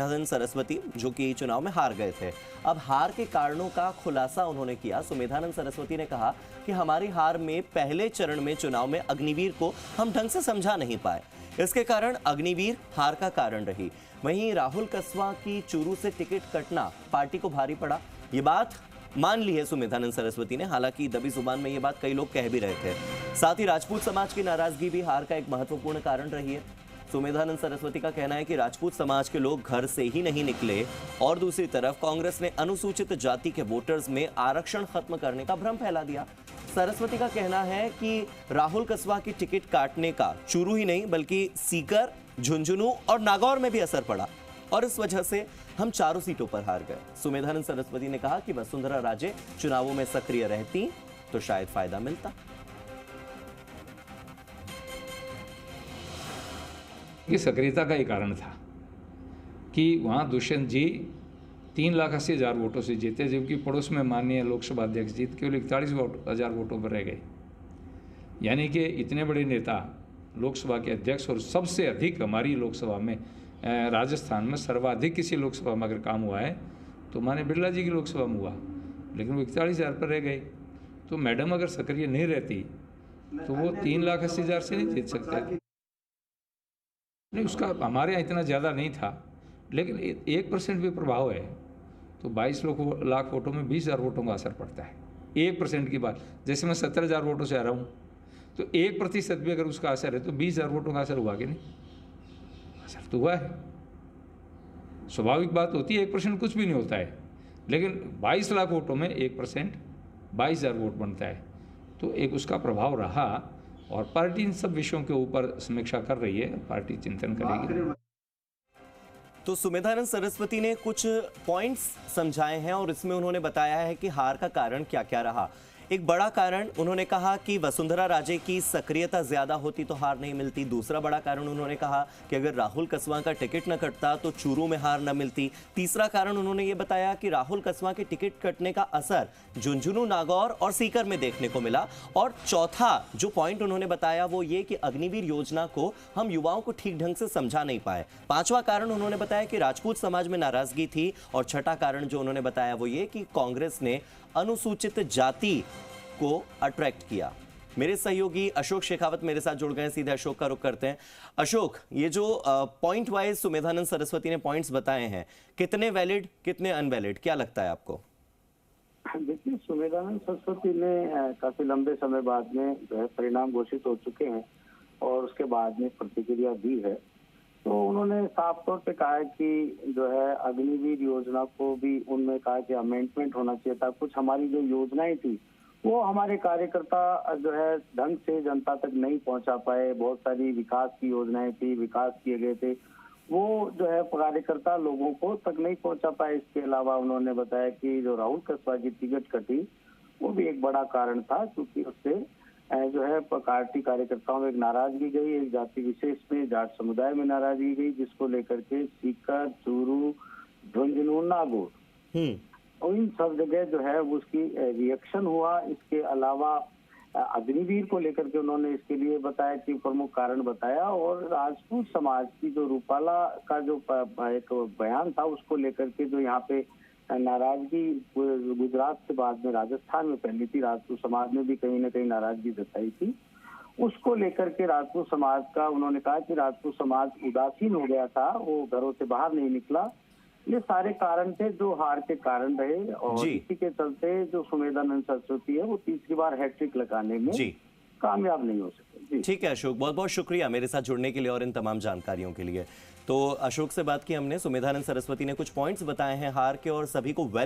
सुमेधानंद सरस्वती जो कि चुनाव में हार गए थे। अब हार के कारणों का खुलासा उन्होंने किया। सुमेधानंद सरस्वती ने कहा कि हमारी हार में पहले चरण में चुनाव में अग्निवीर को हम ढंग से समझा नहीं पाए, इसके कारण अग्निवीर हार का कारण रही। वहीं राहुल कस्वां की चूरू से टिकट कटना पार्टी को भारी पड़ा, ये बात मान ली है सुमेधानंद सरस्वती ने। हालांकि दबी जुबान में ये बात कई लोग कह भी रहे थे। साथ ही राजपूत समाज की नाराजगी भी हार का एक महत्वपूर्ण कारण रही है। सुमेधानंद सरस्वती का कहना है कि राजपूत समाज के लोग घर से ही नहीं निकले और दूसरी तरफ कांग्रेस ने अनुसूचित जाति के वोटर्स में आरक्षण खत्म करने का भ्रम फैला दिया। सरस्वती का कहना है कि राहुल कस्वां की टिकट काटने का चूरू ही नहीं बल्कि सीकर, झुंझुनू और नागौर में भी असर पड़ा और इस वजह से हम चारों सीटों पर हार गए। सुमेधानंद सरस्वती ने कहा कि वसुंधरा राजे चुनावों में सक्रिय रहती तो शायद फायदा मिलता। की सक्रियता का ही कारण था कि वहाँ दुष्यंत जी 3,80,000 वोटों से जीते, जबकि पड़ोस में माननीय लोकसभा अध्यक्ष जी केवल 41,000 वोटों पर रह गए। यानी कि इतने बड़े नेता लोकसभा के अध्यक्ष, और सबसे अधिक हमारी लोकसभा में राजस्थान में सर्वाधिक किसी लोकसभा में अगर काम हुआ है तो माने बिरला जी की लोकसभा में हुआ, लेकिन वो 41,000 पर रह गए। तो मैडम अगर सक्रिय नहीं रहती तो वो 3,80,000 से नहीं जीत सकते। नहीं, उसका हमारे यहाँ इतना ज़्यादा नहीं था, लेकिन 1% भी प्रभाव है तो 22 लाख वोटों में 20,000 वोटों का असर पड़ता है। 1% की बात, जैसे मैं 70,000 वोटों से आ रहा हूँ तो 1% भी अगर उसका असर है तो 20,000 वोटों का असर हुआ कि नहीं? असर तो हुआ है। स्वाभाविक बात होती है, 1% कुछ भी नहीं होता है, लेकिन 22 लाख वोटों में 1% 22,000 वोट बनता है, तो एक उसका प्रभाव रहा। और पार्टी इन सब विषयों के ऊपर समीक्षा कर रही है, पार्टी चिंतन करेगी। तो सुमेधानंद सरस्वती ने कुछ पॉइंट्स समझाए हैं और इसमें उन्होंने बताया है कि हार का कारण क्या क्या रहा। एक बड़ा कारण उन्होंने कहा कि वसुंधरा राजे की सक्रियता ज्यादा होती तो हार नहीं मिलती। दूसरा बड़ा कारण उन्होंने कहा कि अगर राहुल कस्वां का टिकट न कटता तो चूरू में हार न मिलती। तीसरा कारण उन्होंने ये बताया कि राहुल कस्वां के टिकट कटने का असर झुंझुनू, नागौर और सीकर में देखने को मिला। और चौथा जो पॉइंट उन्होंने बताया वो ये कि अग्निवीर योजना को हम युवाओं को ठीक ढंग से समझा नहीं पाए। पांचवा कारण उन्होंने बताया कि राजपूत समाज में नाराजगी थी और छठा कारण जो उन्होंने बताया वो ये कि कांग्रेस ने अनुसूचित जाति को अट्रैक्ट किया। मेरे सहयोगी अशोक शेखावत मेरे साथ जुड़ गए हैं, सीधे अशोक का रुख करते हैं। अशोक, ये जो पॉइंट वाइज सुमेधानंद सरस्वती ने पॉइंट्स बताए हैं, कितने वैलिड कितने अनवैलिड, क्या लगता है आपको? देखिए, सुमेधानंद सरस्वती ने काफी लंबे समय बाद में जो है परिणाम घोषित हो चुके हैं और उसके बाद में प्रतिक्रिया दी है। तो उन्होंने साफ तौर पे कहा है कि जो है अग्निवीर योजना को भी उनमें कहा कि अमेंडमेंट होना चाहिए था। कुछ हमारी जो योजनाएं थी वो हमारे कार्यकर्ता जो है ढंग से जनता तक नहीं पहुंचा पाए। बहुत सारी विकास की योजनाएं थी, विकास किए गए थे, वो जो है कार्यकर्ता लोगों को तक नहीं पहुंचा पाए। इसके अलावा उन्होंने बताया कि जो राहुल कस्वां की टिकट कटी वो भी एक बड़ा कारण था, क्योंकि उससे जो है पार्टी कार्यकर्ताओं में एक नाराजगी गई, एक जाति विशेष में, जाट समुदाय में नाराजगी गई, जिसको लेकर के सीकर, चूरू, झुंझुनू, नागौर और इन सब जगह जो है उसकी रिएक्शन हुआ। इसके अलावा अग्निवीर को लेकर के उन्होंने इसके लिए बताया कि प्रमुख कारण बताया। और राजपूत समाज की जो रूपाला का जो एक बयान था उसको लेकर के जो यहाँ पे नाराजगी गुजरात के बाद में राजस्थान में फैली थी, राजपूत समाज ने भी कहीं ना कहीं नाराजगी जताई थी। उसको लेकर के राजपूत समाज का उन्होंने कहा कि राजपूत समाज उदासीन हो गया था, वो घरों से बाहर नहीं निकला। ये सारे कारण थे जो हार के कारण रहे और इसी के चलते जो सुमेधानंद सरस्वती है वो तीसरी बार हैट्रिक लगाने में कामयाब नहीं हो सके। ठीक है अशोक, बहुत बहुत शुक्रिया मेरे साथ जुड़ने के लिए और इन तमाम जानकारियों के लिए। तो अशोक से बात की हमने। सुमेधानंद सरस्वती ने कुछ पॉइंट्स बताए हैं हार के और सभी को वेल